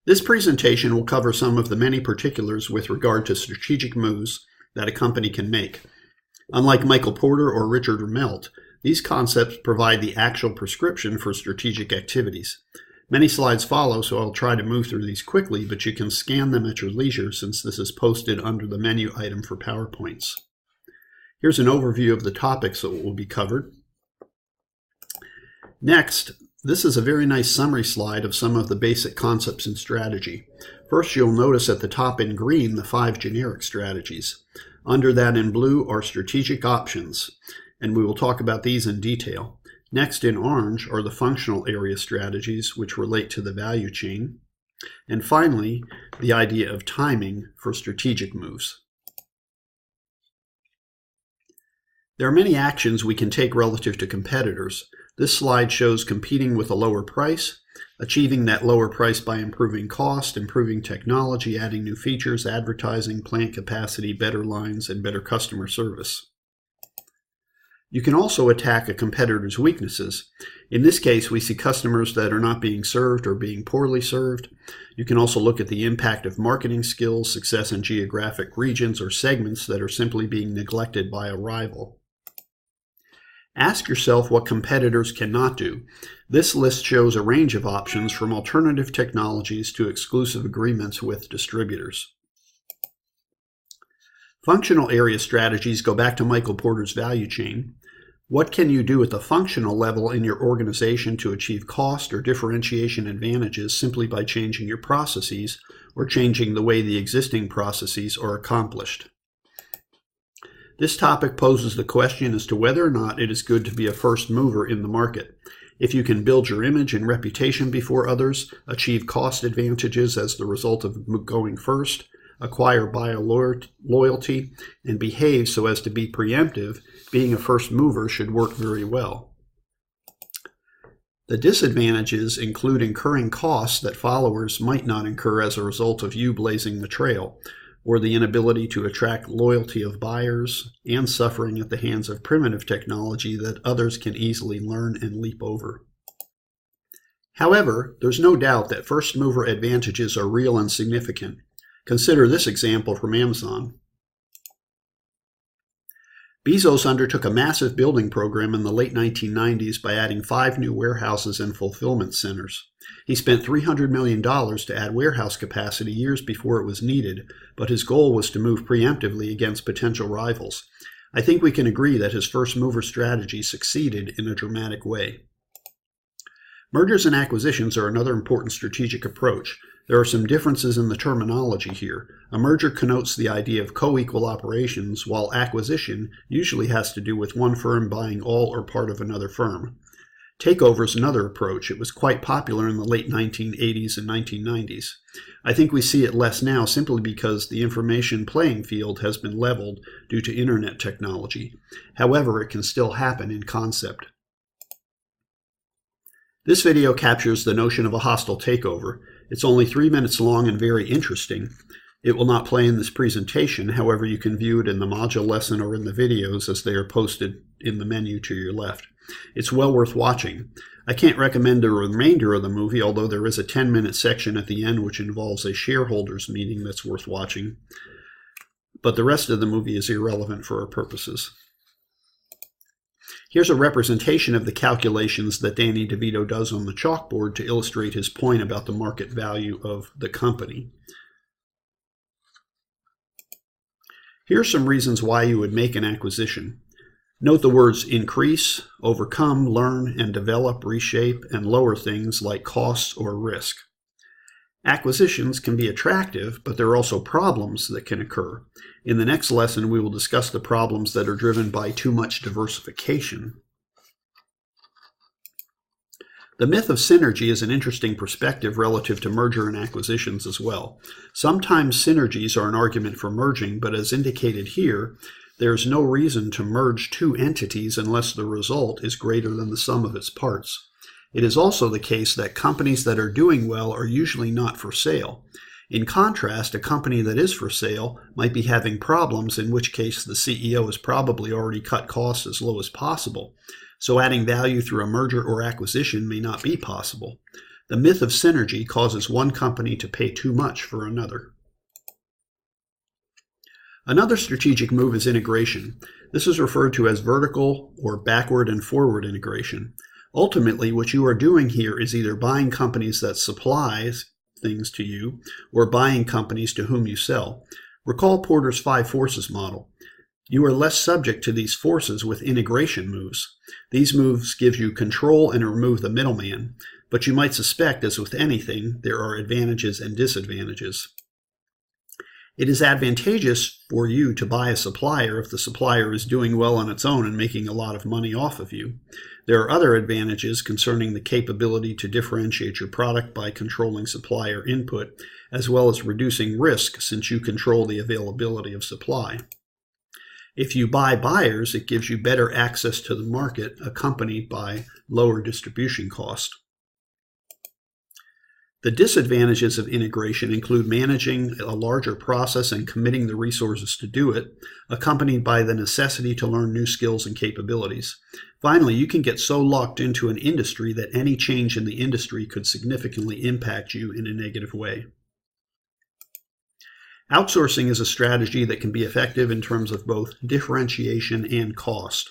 This presentation will cover some of the many particulars with regard to strategic moves that a company can make. Unlike Michael Porter or Richard Melt, these concepts provide the actual prescription for strategic activities. Many slides follow, so I'll try to move through these quickly, but you can scan them at your leisure since this is posted under the menu item for PowerPoints. Here's an overview of the topics that will be covered. Next, this is a very nice summary slide of some of the basic concepts in strategy. First, you'll notice at the top in green the 5 generic strategies. Under that in blue are strategic options, and we will talk about these in detail. Next in orange are the functional area strategies, which relate to the value chain. And finally, the idea of timing for strategic moves. There are many actions we can take relative to competitors. This slide shows competing with a lower price, achieving that lower price by improving cost, improving technology, adding new features, advertising, plant capacity, better lines, and better customer service. You can also attack a competitor's weaknesses. In this case, we see customers that are not being served or being poorly served. You can also look at the impact of marketing skills, success in geographic regions or segments that are simply being neglected by a rival. Ask yourself what competitors cannot do. This list shows a range of options from alternative technologies to exclusive agreements with distributors. Functional area strategies go back to Michael Porter's value chain. What can you do at the functional level in your organization to achieve cost or differentiation advantages simply by changing your processes or changing the way the existing processes are accomplished? This topic poses the question as to whether or not it is good to be a first mover in the market. If you can build your image and reputation before others, achieve cost advantages as the result of going first, acquire buyer loyalty, and behave so as to be preemptive, being a first mover should work very well. The disadvantages include incurring costs that followers might not incur as a result of you blazing the trail, or the inability to attract loyalty of buyers, and suffering at the hands of primitive technology that others can easily learn and leap over. However, there's no doubt that first mover advantages are real and significant. Consider this example from Amazon. Bezos undertook a massive building program in the late 1990s by adding 5 new warehouses and fulfillment centers. He spent $300 million to add warehouse capacity years before it was needed, but his goal was to move preemptively against potential rivals. I think we can agree that his first mover strategy succeeded in a dramatic way. Mergers and acquisitions are another important strategic approach. There are some differences in the terminology here. A merger connotes the idea of co-equal operations, while acquisition usually has to do with one firm buying all or part of another firm. Takeover is another approach. It was quite popular in the late 1980s and 1990s. I think we see it less now simply because the information playing field has been leveled due to internet technology. However, it can still happen in concept. This video captures the notion of a hostile takeover. It's only 3 minutes long and very interesting. It will not play in this presentation, however you can view it in the module lesson or in the videos as they are posted in the menu to your left. It's well worth watching. I can't recommend the remainder of the movie, although there is a 10-minute section at the end which involves a shareholders meeting that's worth watching. But the rest of the movie is irrelevant for our purposes. Here's a representation of the calculations that Danny DeVito does on the chalkboard to illustrate his point about the market value of the company. Here are some reasons why you would make an acquisition. Note the words increase, overcome, learn, and develop, reshape, and lower things like costs or risk. Acquisitions can be attractive, but there are also problems that can occur. In the next lesson, we will discuss the problems that are driven by too much diversification. The myth of synergy is an interesting perspective relative to merger and acquisitions as well. Sometimes synergies are an argument for merging, but as indicated here, there's no reason to merge 2 entities unless the result is greater than the sum of its parts. It is also the case that companies that are doing well are usually not for sale. In contrast, a company that is for sale might be having problems, in which case the CEO has probably already cut costs as low as possible. So adding value through a merger or acquisition may not be possible. The myth of synergy causes one company to pay too much for another. Another strategic move is integration. This is referred to as vertical or backward and forward integration. Ultimately, what you are doing here is either buying companies that supply things to you or buying companies to whom you sell. Recall Porter's 5 forces model. You are less subject to these forces with integration moves. These moves give you control and remove the middleman, but you might suspect, as with anything, there are advantages and disadvantages. It is advantageous for you to buy a supplier if the supplier is doing well on its own and making a lot of money off of you. There are other advantages concerning the capability to differentiate your product by controlling supplier input, as well as reducing risk since you control the availability of supply. If you buy buyers, it gives you better access to the market, accompanied by lower distribution cost. The disadvantages of integration include managing a larger process and committing the resources to do it, accompanied by the necessity to learn new skills and capabilities. Finally, you can get so locked into an industry that any change in the industry could significantly impact you in a negative way. Outsourcing is a strategy that can be effective in terms of both differentiation and cost.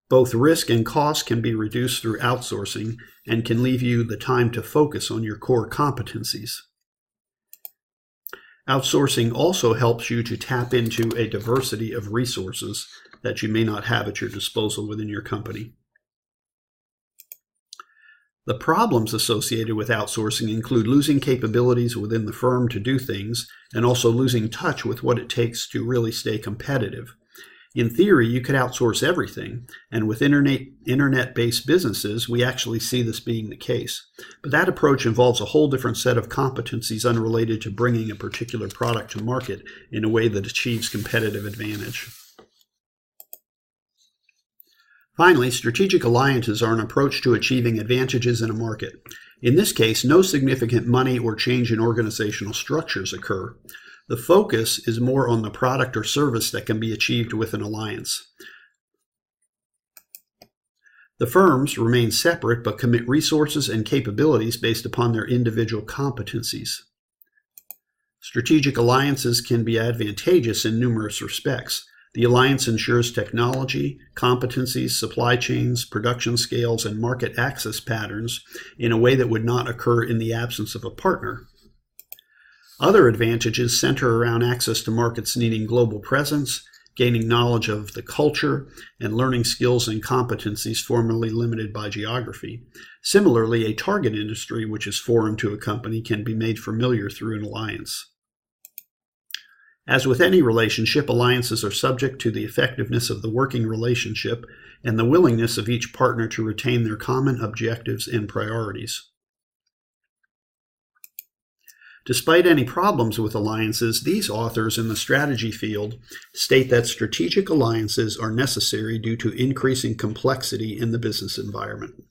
Both risk and cost can be reduced through outsourcing and can leave you the time to focus on your core competencies. Outsourcing also helps you to tap into a diversity of resources that you may not have at your disposal within your company. The problems associated with outsourcing include losing capabilities within the firm to do things and also losing touch with what it takes to really stay competitive. In theory, you could outsource everything, and with internet-based businesses, we actually see this being the case. But that approach involves a whole different set of competencies unrelated to bringing a particular product to market in a way that achieves competitive advantage. Finally, strategic alliances are an approach to achieving advantages in a market. In this case, no significant money or change in organizational structures occur. The focus is more on the product or service that can be achieved with an alliance. The firms remain separate but commit resources and capabilities based upon their individual competencies. Strategic alliances can be advantageous in numerous respects. The alliance ensures technology, competencies, supply chains, production scales, and market access patterns in a way that would not occur in the absence of a partner. Other advantages center around access to markets needing global presence, gaining knowledge of the culture, and learning skills and competencies formerly limited by geography. Similarly, a target industry which is foreign to a company can be made familiar through an alliance. As with any relationship, alliances are subject to the effectiveness of the working relationship and the willingness of each partner to retain their common objectives and priorities. Despite any problems with alliances, these authors in the strategy field state that strategic alliances are necessary due to increasing complexity in the business environment.